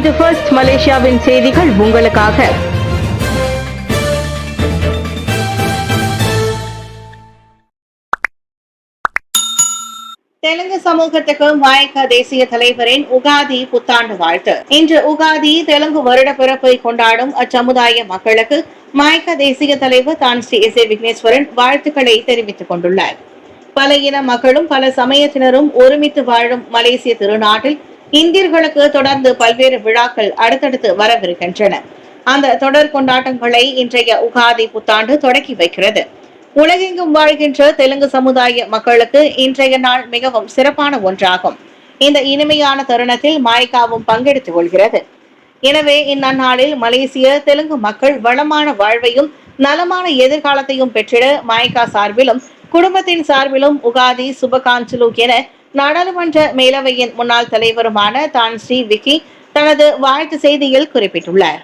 இது ஃபர்ஸ்ட் மலேசியாவின் செய்திகள் உங்களுக்காக. தெலுங்கு சமூகத்துக்கு மாயக்க தேசிய தலைவரின் உகாதி புத்தாண்டு வாழ்த்து. இன்று உகாதி தெலுங்கு வருட பிறப்பை கொண்டாடும் அச்சமுதாய மக்களுக்கு மாயக்க தேசிய தலைவர் தான் ஸ்ரீ எஸ் ஏ விக்னேஸ்வரன் வாழ்த்துக்களை தெரிவித்துக் கொண்டுள்ளார். பல இன மக்களும் பல சமயத்தினரும் ஒருமித்து வாழும் மலேசிய திருநாட்டில் இந்தியர்களுக்கு தொடர்ந்து பல்வேறு விழாக்கள் அடுத்தடுத்து வரவிருக்கின்றன. அந்த தொடர் கொண்டாட்டங்களை இன்றைய உகாதி புத்தாண்டு தொடக்கி வைக்கிறது. உலகெங்கும் வாழ்கின்ற தெலுங்கு சமுதாய மக்களுக்கு இன்றைய நாள் மிகவும் சிறப்பான ஒன்றாகும். இந்த இனிமையான தருணத்தில் மாய்காவும் பங்கெடுத்துக் கொள்கிறது. எனவே இந்நன்னாளில் மலேசிய தெலுங்கு மக்கள் வளமான வாழ்வையும் நலமான எதிர்காலத்தையும் பெற்றிட மாய்கா சார்பிலும் குடும்பத்தின் சார்பிலும் உகாதி சுபகாஞ்சலு என நாடாளுமன்ற மேலவையின் முன்னாள் தலைவருமான தான் ஸ்ரீ விக்கி தனது வாழ்த்து செய்தியில் குறிப்பிட்டுள்ளார்.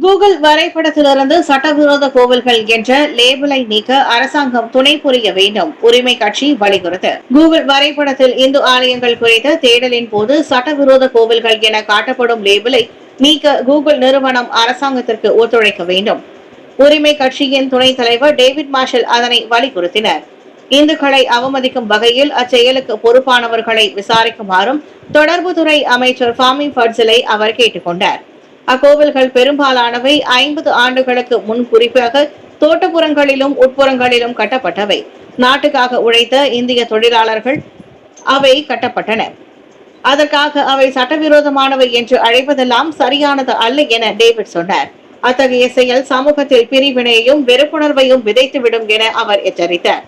கூகுள் வரைபடத்திலிருந்து சட்டவிரோத கோவில்கள் என்ற லேபிளை நீக்க அரசாங்கம் துணை புரிய வேண்டும். உரிமை கட்சி வலியுறுத்து. கூகுள் வரைபடத்தில் இந்து ஆலயங்கள் குறித்த தேடலின் போது சட்டவிரோத கோவில்கள் என காட்டப்படும் லேபிளை நீக்க கூகுள் நிறுவனம் அரசாங்கத்திற்கு ஒத்துழைக்க வேண்டும். உரிமை கட்சியின் துணைத் தலைவர் டேவிட் மார்ஷல் அதனை வலியுறுத்தினர். இந்துக்களை அவமதிக்கும் வகையில் அச்செயலுக்கு பொறுப்பானவர்களை விசாரிக்குமாறும் தொடர்புத்துறை அமைச்சர் ஃபாமி ஃபட்ஸலை அவர் கேட்டுக்கொண்டார். அக்கோவில்கள் பெரும்பாலானவை 50 ஆண்டுகளுக்கு முன் குறிப்பாக தோட்டப்புறங்களிலும் உட்புறங்களிலும் கட்டப்பட்டவை. நாட்டுக்காக உழைத்த இந்திய தொழிலாளர்கள் அவை கட்டப்பட்டன. அதற்காக அவை சட்டவிரோதமானவை என்று அழைப்பதெல்லாம் சரியானது அல்ல என டேவிட் சொன்னார். அத்தகைய செயல் சமூகத்தில் பிரிவினையையும் வெறுப்புணர்வையும் விதைத்துவிடும் என அவர் எச்சரித்தார்.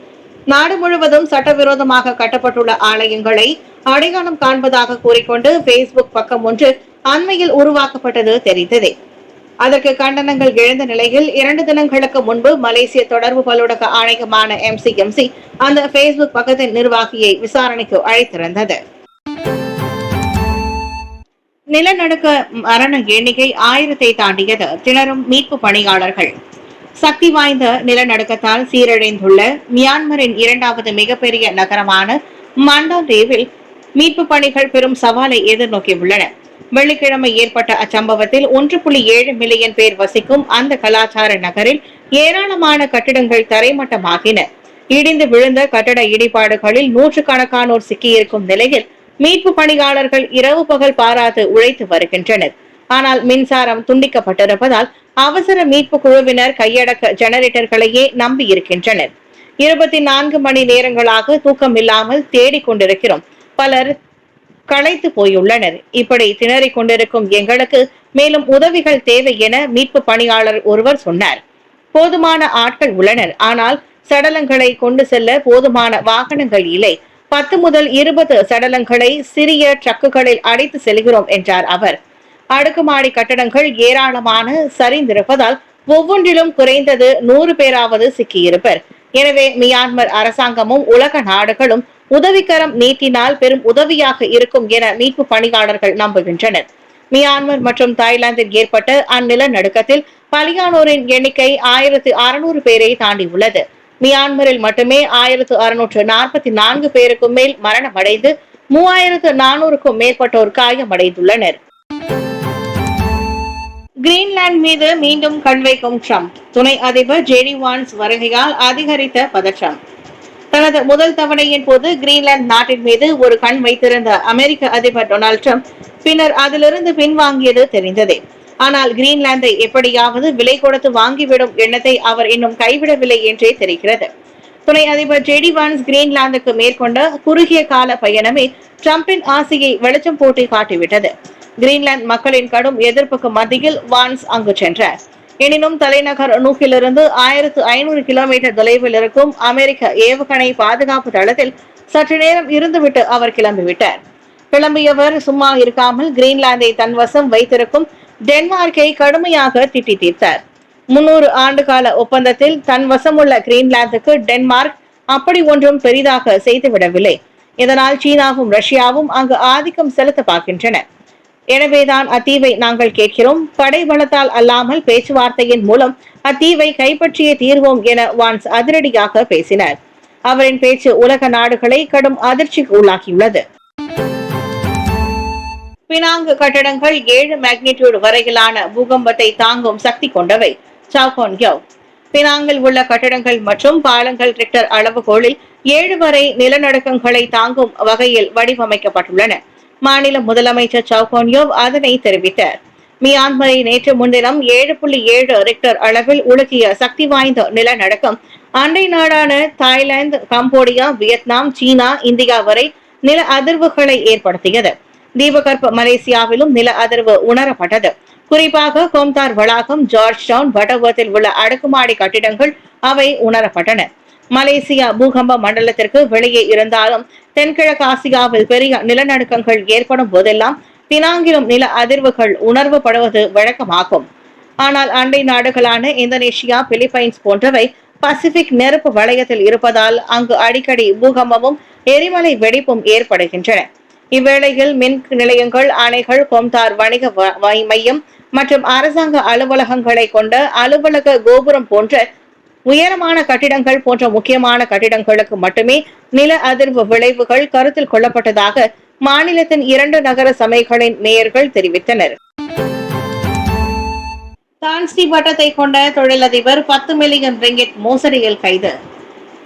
நாடு முழுவதும் சட்டவிரோதமாக கட்டப்பட்டுள்ள ஆலயங்களை அடையாளம் காண்பதாக கூறிக்கொண்டு பேஸ்புக் பக்கம் ஒன்று அண்மையில் உருவாக்கப்பட்டது தெரிந்ததே. அதற்கு கண்டனங்கள் எழுந்த நிலையில் 2 தினங்களுக்கு முன்பு மலேசிய தொடர்பு பல்லுலக ஆணையமான MCMC அந்த பேஸ்புக் பக்கத்தின் நிர்வாகியை விசாரணைக்கு அழைத்திருந்தது. நிலநடுக்க மரண எண்ணிக்கை 1000-ஐ தாண்டியது. திணறும் மீட்பு பணியாளர்கள். சக்தி வாய்ந்த நிலநடுக்கத்தால் சீரழிந்துள்ள மியான்மரின் 2வது மிகப்பெரிய நகரமான மண்டாதேவில் மீட்பு பணிகள் பெரும் சவாலை எதிர்நோக்கியுள்ளன. வெள்ளிக்கிழமை ஏற்பட்ட அச்சம்பவத்தில் 1.7 மில்லியன் பேர் வசிக்கும் அந்த கலாச்சார நகரில் ஏராளமான கட்டிடங்கள் தரைமட்டமாகின. இடிந்து விழுந்த கட்டட இடிபாடுகளில் நூற்றுக்கணக்கானோர் சிக்கியிருக்கும் நிலையில் மீட்பு பணியாளர்கள் இரவு பகல் பாராது உழைத்து வருகின்றனர். ஆனால் மின்சாரம் துண்டிக்கப்பட்டிருப்பதால் அவசர மீட்பு குழுவினர் கையடக்க ஜெனரேட்டர்களையே நம்பி இருக்கின்றனர். 24 மணி நேரங்களாக தூக்கம் இல்லாமல் தேடிக் கொண்டிருக்கிறோம். பலர் களைத்து போயுள்ளனர். இப்படி திணறிக் கொண்டிருக்கும் எங்களுக்கு மேலும் உதவிகள் தேவை என மீட்பு பணியாளர் ஒருவர் சொன்னார். போதுமான ஆட்கள் உள்ளனர், ஆனால் சடலங்களை கொண்டு செல்ல போதுமான வாகனங்கள் இல்லை. 10 முதல் 20 சடலங்களை சிறிய ட்ரக்குகளில் அடைத்து செல்கிறோம் என்றார் அவர். அடுக்குமாடி கட்டடங்கள் ஏராளமான சரிந்திருப்பதால் ஒவ்வொன்றிலும் குறைந்தது 100 பேராவது சிக்கியிருப்பர். எனவே மியான்மர் அரசாங்கமும் உலக நாடுகளும் உதவிக்கரம் நீட்டினால் பெரும் உதவியாக இருக்கும் என மீட்பு பணியாளர்கள் நம்புகின்றனர். மியான்மர் மற்றும் தாய்லாந்தில் ஏற்பட்ட அந்நிலநடுக்கத்தில் பலியானோரின் எண்ணிக்கை 1600 பேரை தாண்டியுள்ளது. மியான்மரில் மட்டுமே 1644 பேருக்கும் மேல் மரணமடைந்து 3400க்கும் மேற்பட்டோர் காயமடைந்துள்ளனர். கிரீன்லாந்து மீது மீண்டும் கண் வைக்கும் ட்ரம்ப். துணை அதிபர் ஜேடி வான்ஸ் வருகையால் அதிகரித்த பதற்றம். தனது முதல் தவணையின் போது கிரீன்லாந்து நாட்டின் மீது ஒரு கண் வைத்திருந்த அமெரிக்க அதிபர் டொனால்டு ட்ரம்ப் பின்னர் அதிலிருந்து பின்வாங்கியது தெரிந்ததே. ஆனால் கிரீன்லாந்தை எப்படியாவது விலை கொடுத்து வாங்கிவிடும் எண்ணத்தை அவர் இன்னும் கைவிடவில்லை என்றே தெரிகிறது. துணை அதிபர் ஜேடி வான்ஸ் கிரீன்லாந்துக்கு மேற்கொண்ட குறுகிய கால பயணமே ட்ரம்பின் ஆசையை வெளிச்சம் போட்டி காட்டிவிட்டது. கிரீன்லாந்து மக்களின் கடும் எதிர்ப்புக்கு மத்தியில் வான்ஸ் அங்கு சென்றார். எனினும் தலைநகர் நூக்கிலிருந்து 1500 கிலோமீட்டர் தொலைவில் இருக்கும் அமெரிக்க ஏவுகணை பாதுகாப்பு தளத்தில் சற்று நேரம் இருந்துவிட்டு அவர் கிளம்பிவிட்டார். கிளம்பியவர் சும்மா இருக்காமல் கிரீன்லாந்தை தன்வசம் வைத்திருக்கும் டென்மார்க்கை கடுமையாக திட்டி தீர்த்தார். 300 ஆண்டுகால ஒப்பந்தத்தில் தன் வசமுள்ள கிரீன்லாந்துக்கு டென்மார்க் அப்படி ஒன்றும் பெரிதாக செய்துவிடவில்லை. இதனால் சீனாவும் ரஷ்யாவும் அங்கு ஆதிக்கம் செலுத்த பார்க்கின்றன. எனவேதான் அத்தீவை நாங்கள் கேட்கிறோம். படை பலத்தால் அல்லாமல் பேச்சுவார்த்தையின் மூலம் அத்தீவை கைப்பற்றியே தீர்வோம் என வான்ஸ் அதிரடியாக பேசினார். அவரின் பேச்சு உலக நாடுகளை கடும் அதிர்ச்சிக்கு உள்ளாக்கியுள்ளது. பினாங்கு கட்டடங்கள் 7 மேக்னிடியூட் வரையிலான பூகம்பத்தை தாங்கும் சக்தி கொண்டவை. சவுகான்யோ பினாங்கில் உள்ள கட்டடங்கள் மற்றும் பாலங்கள் ரிக்டர் அளவுகோலில் 7 வரை நிலநடுக்கங்களை தாங்கும் வகையில் வடிவமைக்கப்பட்டுள்ளன. மாநில முதலமைச்சர் சவுகான்யோ அதனை தெரிவித்தார். மியான்மரை நேற்று முன்தினம் 7.7 ரிக்டர் அளவில் உலுக்கிய சக்தி வாய்ந்த நிலநடுக்கம் அண்டை நாடான தாய்லாந்து, கம்போடியா, வியட்நாம், சீனா, இந்தியா வரை நில அதிர்வுகளை ஏற்படுத்தியது. தீபகற்ப மலேசியாவிலும் நில அதிர்வு உணரப்பட்டது. குறிப்பாக கோம்தார் வளாகம், ஜார்ஜ் டவுன், பட்டர்வர்த்தில் உள்ள அடுக்குமாடி கட்டிடங்கள் அவை உணரப்பட்டன. மலேசியா பூகம்ப மண்டலத்திற்கு வெளியே இருந்தாலும் தென்கிழக்கு ஆசியாவில் பெரிய நிலநடுக்கங்கள் ஏற்படும் போதெல்லாம் பினாங்கிலும் நில அதிர்வுகள் உணர்வுபடுவது வழக்கமாகும். ஆனால் அண்டை நாடுகளான இந்தோனேஷியா, பிலிப்பைன்ஸ் போன்றவை பசிபிக் நெருப்பு வளையத்தில் இருப்பதால் அங்கு அடிக்கடி பூகம்பமும் எரிமலை வெடிப்பும் ஏற்படுகின்றன. இவ்வேளையில் மின் நிலையங்கள், அணைகள், கோம்தார் வணிக மையம் மற்றும் அரசாங்க அலுவலகங்களை கொண்ட அலுவலக கோபுரம் போன்ற உயரமான கட்டிடங்கள் போன்ற முக்கியமான கட்டிடங்களுக்கு மட்டுமே நில அதிர்வு விளைவுகள் கருத்தில் கொள்ளப்பட்டதாக மாநிலத்தின் 2 நகர சபைகளின் மேயர்கள் தெரிவித்தனர். தான்ஸ்ரீ பட்டத்தை கொண்ட தொழிலதிபர் 10 மில்லியன் ரிங்கிட் மோசடியில் கைது.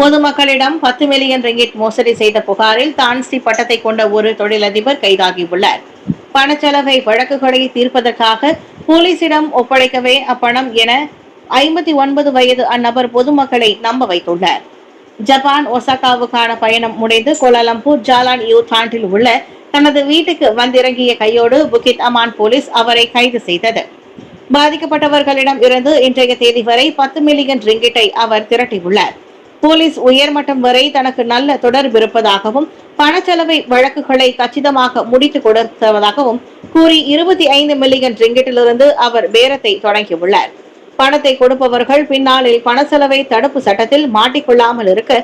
பொதுமக்களிடம் 10 மில்லியன் ரிங்கிட் மோசடி செய்த புகாரில் தான்ஸ்ரீ பட்டத்தை கொண்ட ஒரு தொழிலதிபர் கைதாகியுள்ளார். பணச்செலவை வழக்குகளை தீர்ப்பதற்காக போலீசிடம் ஒப்படைக்கவே அப்பணம் என 59 வயது அந்நபர் பொதுமக்களை நம்ப வைத்துள்ளார். ஜப்பான் ஒசாகாவுக்கான பயணம் முடிந்து கோலாலம்பூர் ஜாலான் யூதாண்டில் உள்ள தனது வீட்டுக்கு வந்திறங்கிய கையோடு புகித் அமான் போலீஸ் அவரை கைது செய்தது. பாதிக்கப்பட்டவர்களிடம் இருந்து இன்றைய தேதி வரை 10 மில்லியன் ரிங்கிட்டை அவர் திரட்டியுள்ளார். போலீஸ் உயர்மட்டம் வரை தனக்கு நல்ல தொடர்பு இருப்பதாகவும் பணச்செலவை வழக்குகளை கச்சிதமாக முடித்துக் கொடுத்ததாகவும் கூறி 25 மில்லியன் ரிங்கிட்டிலிருந்து அவர் பேரத்தை தொடங்கியுள்ளார். பணத்தை கொடுப்பவர்கள் பின்னாளில் பணச்செலவை தடுப்பு சட்டத்தில் மாட்டிக்கொள்ளாமல் இருக்க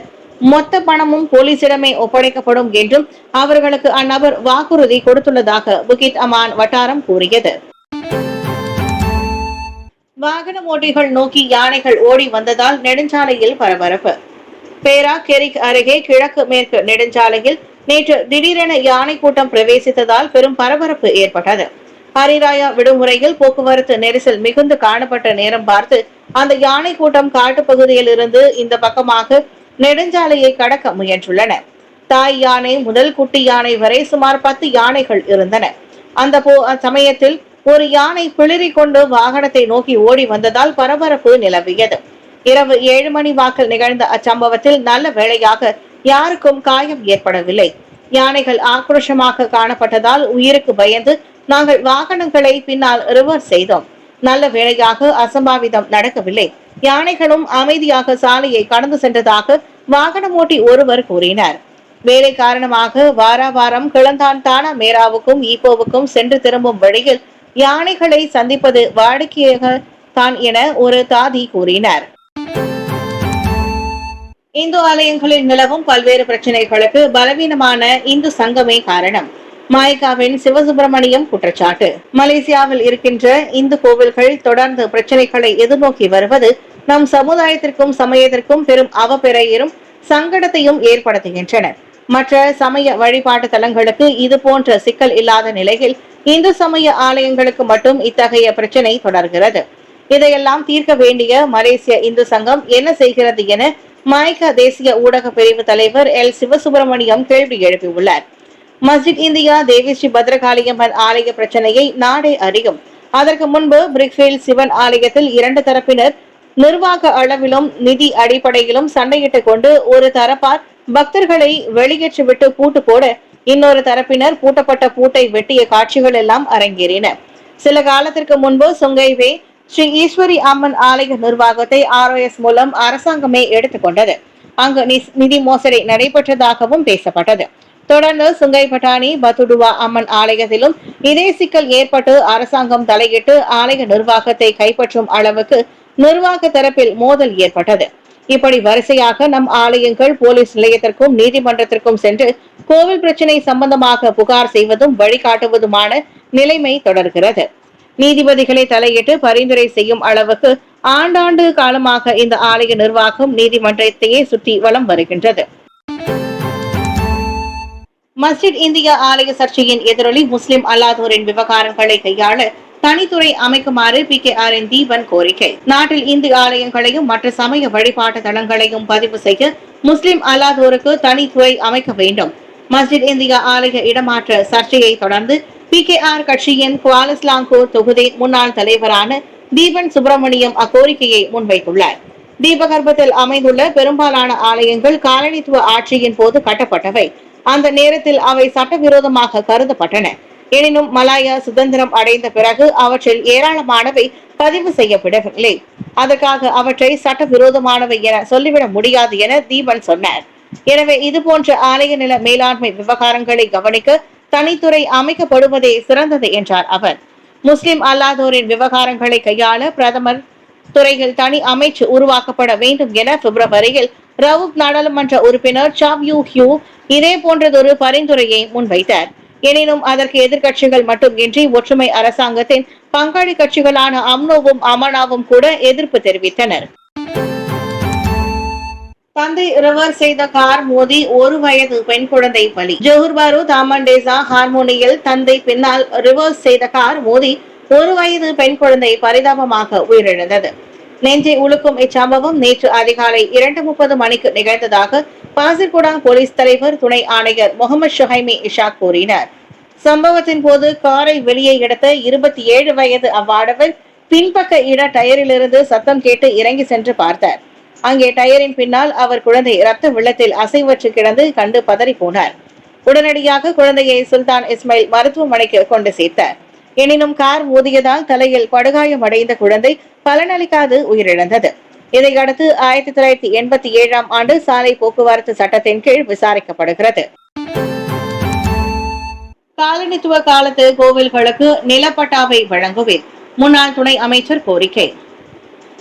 மொத்த பணமும் போலீசிடமே ஒப்படைக்கப்படும் என்றும் அவர்களுக்கு அந்நபர் வாக்குறுதி கொடுத்துள்ளதாக புகித் அமான் வட்டாரம் கூறியது. வாகன ஓட்டிகள் நோக்கி யானைகள் ஓடி வந்ததால் நெடுஞ்சாலையில் பரபரப்பு. பேரா கெரிக் அருகே கிழக்கு மேற்கு நெடுஞ்சாலையில் நேற்று திடீரென யானை கூட்டம் பிரவேசித்ததால் பெரும் பரபரப்பு ஏற்பட்டது. ஹரிராயா விடுமுறையில் போக்குவரத்து நெரிசல் மிகுந்து காணப்பட்ட நேரம் பார்த்து அந்த யானை கூட்டம் காட்டுப்பகுதியில் இருந்து இந்த பக்கமாக நெடுஞ்சாலையை கடக்க முயன்றுள்ளன. தாய் யானை முதல் குட்டி யானை வரை சுமார் 10 யானைகள் இருந்தன. அந்த சமயத்தில் ஒரு யானை பிளிரி கொண்டு வாகனத்தை நோக்கி ஓடி வந்ததால் பரபரப்பு நிலவியது. இரவு 7 மணி வாக்கில் நிகழ்ந்த அச்சம்பவத்தில் நல்ல வேளையாக யாருக்கும் காயம் ஏற்படவில்லை. யானைகள் ஆக்ரோஷமாக காணப்பட்டதால் உயிருக்கு பயந்து நாங்கள் வாகனங்களை பின்னால் ரிவர்ஸ் செய்தோம். நல்ல வேளையாக அசம்பாவிதம் நடக்கவில்லை. யானைகளும் அமைதியாக சாலையை கடந்து சென்றதாக வாகனம் ஓட்டி ஒருவர் கூறினார். வேலை காரணமாக வாராவாரம் கிளந்தான் தானா மேராவுக்கும் ஈப்போவுக்கும் சென்று திரும்பும் வழியில் யானைகளை சந்திப்பது வாடிக்கையாக தான் என ஒரு தாதி கூறினார். இந்து ஆலயங்களில் நிலவும் பல்வேறு பிரச்சனைகளுக்கு பலவீனமான இந்து சங்கமே காரணம். மாய்காவின் சிவசுப்பிரமணியம் குற்றச்சாட்டு. மலேசியாவில் இருக்கின்ற இந்து கோவில்கள் தொடர்ந்து பிரச்சனைகளை எதிர்நோக்கி வருவது நம் சமுதாயத்திற்கும் சமயத்திற்கும் பெரும் அவப்பெயரையும் சங்கடத்தையும் ஏற்படுத்துகின்றன. மற்ற சமய வழிபாட்டு தலங்களுக்கு இது போன்ற சிக்கல் இல்லாத நிலையில் இந்து சமய ஆலயங்களுக்கு மட்டும் இத்தகைய பிரச்சனை தொடர்கிறது. இதையெல்லாம் தீர்க்க வேண்டிய மலேசிய இந்து சங்கம் என்ன செய்கிறது என மாய்கா தேசிய ஊடக பிரிவு தலைவர் எல் சிவசுப்பிரமணியம் கேள்வி எழுப்பியுள்ளார். மஸ்ஜித் இந்தியா தேவி ஸ்ரீ பத்ரகாளியம்மன் ஆலய பிரச்சனையை நாடே அறியும். அதற்கு முன்பு பிரிக்ஃபீல்ட் சிவன் ஆலயத்தில் 2 தரப்பினர் நிர்வாக அளவிலும் நிதி அடிப்படையிலும் சண்டையிட்டுக் கொண்டு ஒரு தரப்பார் பக்தர்களை வெளியேற்றிவிட்டு பூட்டு போட இன்னொரு தரப்பினர் பூட்டப்பட்ட பூட்டை வெட்டிய காட்சிகள் எல்லாம் அரங்கேறின. சில காலத்திற்கு முன்பு சுங்கைவே ஸ்ரீ ஈஸ்வரி அம்மன் ஆலய நிர்வாகத்தை ROS மூலம் அரசாங்கமே எடுத்துக்கொண்டது. அங்கு நிதி மோசடி நடைபெற்றதாகவும் பேசப்பட்டது. தொடர்ந்து சுங்கை பட்டாணி பத்துடுவா அம்மன் ஆலயத்திலும் இதே சிக்கல் ஏற்பட்டு அரசாங்கம் தலையிட்டு ஆலய நிர்வாகத்தை கைப்பற்றும் அளவுக்கு நிர்வாக தரப்பில் மோதல் ஏற்பட்டது. இப்படி வரிசையாக நம் ஆலயங்கள் போலீஸ் நிலையத்திற்கும் நீதிமன்றத்திற்கும் சென்று கோவில் பிரச்சனை சம்பந்தமாக புகார் செய்வதும் வழிகாட்டுவதுமான நிலைமை தொடர்கிறது. நீதிபதிகளை தலையிட்டு பரிந்துரை செய்யும் அளவுக்கு ஆண்டாண்டு காலமாக இந்த ஆலய நிர்வாகம் நீதிமன்றத்தையே சுற்றி வலம் வருகின்றது. மஸ்ஜித் இந்தியா ஆலய சர்ச்சையின் எதிரொலி முஸ்லிம் அல்லாதோரின் விவகாரங்களை கையாள தனித்துறை அமைக்குமாறு PKR தீபன் கோரிக்கை. நாட்டில் இந்து ஆலயங்களையும் மற்ற சமய வழிபாட்டு தலங்களையும் பதிவு செய்ய முஸ்லிம் அல்லாதோருக்கு தனித்துறை அமைக்க வேண்டும். மஸ்ஜித் இந்தியா ஆலய இடமாற்ற சர்ச்சையை தொடர்ந்து PKR கட்சியின் குவாலஸ்லாங்கூர் தொகுதி முன்னாள் தலைவரான தீபன் சுப்பிரமணியம் அக்கோரிக்கையை முன்வைத்துள்ளார். தீபகற்பத்தில் அமைந்துள்ள பெரும்பாலான ஆலயங்கள் காலனித்துவ ஆட்சியின் போது கட்டப்பட்டவை. அந்த நேரத்தில் அவை சட்டவிரோதமாக கருதப்பட்டன. எனினும் மலாயா சுதந்திரம் அடைந்த பிறகு அவற்றில் ஏராளமானவை பதிவு செய்யப்படவில்லை. அதற்காக அவற்றை சட்டவிரோதமானவை என சொல்லிவிட முடியாது என தீபன் சொன்னார். எனவே இதுபோன்ற ஆலய நில மேலாண்மை விவகாரங்களை கவனிக்க தனித்துறை அமைக்கப்படுவதே சிறந்தது என்றார் அவர். முஸ்லிம் அல்லாதோரின் விவகாரங்களை கையாள பிரதமர் துறையில் தனி அமைச்சு உருவாக்கப்பட வேண்டும் என பிப்ரவரியில் ரவுப் நாடாளுமன்ற உறுப்பினர் சாவ் யூ ஹியூ இதே போன்றதொரு பரிந்துரையை முன்வைத்தார். எனினும் அதற்கு எதிர்கட்சிகள் மட்டுமின்றி ஒற்றுமை அரசாங்கத்தின் பங்காளி கட்சிகளான அம்னோவும் அமனாவும் கூட எதிர்ப்பு தெரிவித்தனர். தந்தை ரிவர்ஸ் செய்த கார் மோதி 1 வயது பெண் குழந்தை பலி. ஜோஹர் பாரு தாமண்டேசா ஹார்மோனியில் தந்தை பின்னால் ரிவர்ஸ் செய்த கார் மோதி 1 வயது பெண் குழந்தை பரிதாபமாக உயிரிழந்தது. நெஞ்சை உலுக்கும் இச்சம்பவம் நேற்று அதிகாலை 2:30 மணிக்கு நிகழ்ந்ததாக பாசிர்குடாங் போலீஸ் தலைவர் துணை ஆணையர் முகமது ஷுஹைமி இஷாக் கூறினார். சம்பவத்தின் போது காரை வெளியே எடுத்த 27 வயது அவ்வாடவர் பின்பக்க இட டயரிலிருந்து சத்தம் கேட்டு இறங்கி சென்று பார்த்தார். அங்கே டயரின் பின்னால் அவர் குழந்தை ரத்த வெள்ளத்தில் அசைவற்று கிடந்து கண்டு பதறி போனார். உடனடியாக குழந்தையை சுல்தான் இஸ்மாயில் மருத்துவமனைக்கு கொண்டு சேர்த்தார். எனினும் கார் மோதியதால் தலையில் படுகாயம் அடைந்த குழந்தை பலனளிக்காது உயிரிழந்தது. இதையடுத்து 1987 ஆண்டு சாலை போக்குவரத்து சட்டத்தின் கீழ் விசாரிக்கப்படுகிறது. காலனித்துவ காலத்து கோவில்களுக்கு நிலப்பட்டாவை வழங்குவேன். முன்னாள் துணை அமைச்சர் கோரிக்கை.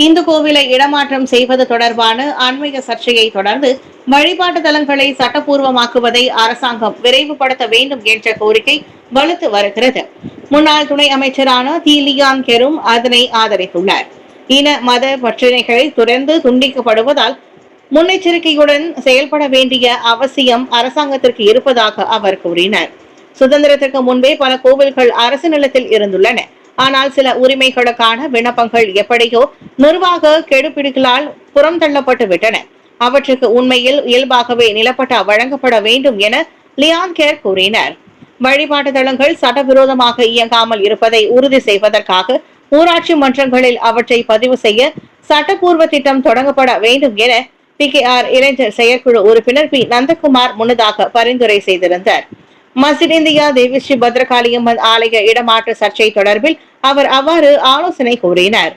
இந்து கோவிலை இடமாற்றம் செய்வது தொடர்பான அண்மைய சர்ச்சையை தொடர்ந்து வழிபாட்டு தலங்களை சட்டப்பூர்வமாக்குவதை அரசாங்கம் விரைவுபடுத்த வேண்டும் என்ற கோரிக்கை வலுத்து வருகிறது. முன்னாள் துணை அமைச்சரான தி லியான் கெரும் அதனை ஆதரித்துள்ளார். இன மத பிரச்சினைகளை தொடர்ந்து துண்டிக்கப்படுவதால் முன்னெச்சரிக்கையுடன் செயல்பட வேண்டிய அவசியம் அரசாங்கத்திற்கு இருப்பதாக அவர் கூறினார். சுதந்திரத்திற்கு முன்பே பல கோவில்கள் அரசு நிலத்தில் இருந்துள்ளன. ஆனால் சில உரிமைகளுக்கான விண்ணப்பங்கள் எப்படியோ நிர்வாக கெடுபிடிகளால் புறம் தள்ளப்பட்டு விட்டன. அவற்றுக்கு உண்மையில் இயல்பாகவே நிலப்பட்டா வழங்கப்பட வேண்டும் என லியான் கேர் கூறினார். வழிபாட்டு தலங்கள் சட்டவிரோதமாக இயங்காமல் இருப்பதை உறுதி செய்வதற்காக ஊராட்சி மன்றங்களில் அவற்றை பதிவு செய்ய சட்டப்பூர்வ திட்டம் தொடங்கப்பட வேண்டும் என PKR இளைஞர் செயற்குழு உறுப்பினர் பி நந்தகுமார் முன்னதாக பரிந்துரை செய்திருந்தார். மஸ்ஜித் இந்தியா தேவி ஸ்ரீ பத்ரகாளியம்மன் ஆலய இடமாற்ற சர்ச்சை தொடர்பில் அவர் அவ்வாறு ஆலோசனை கூறினார்.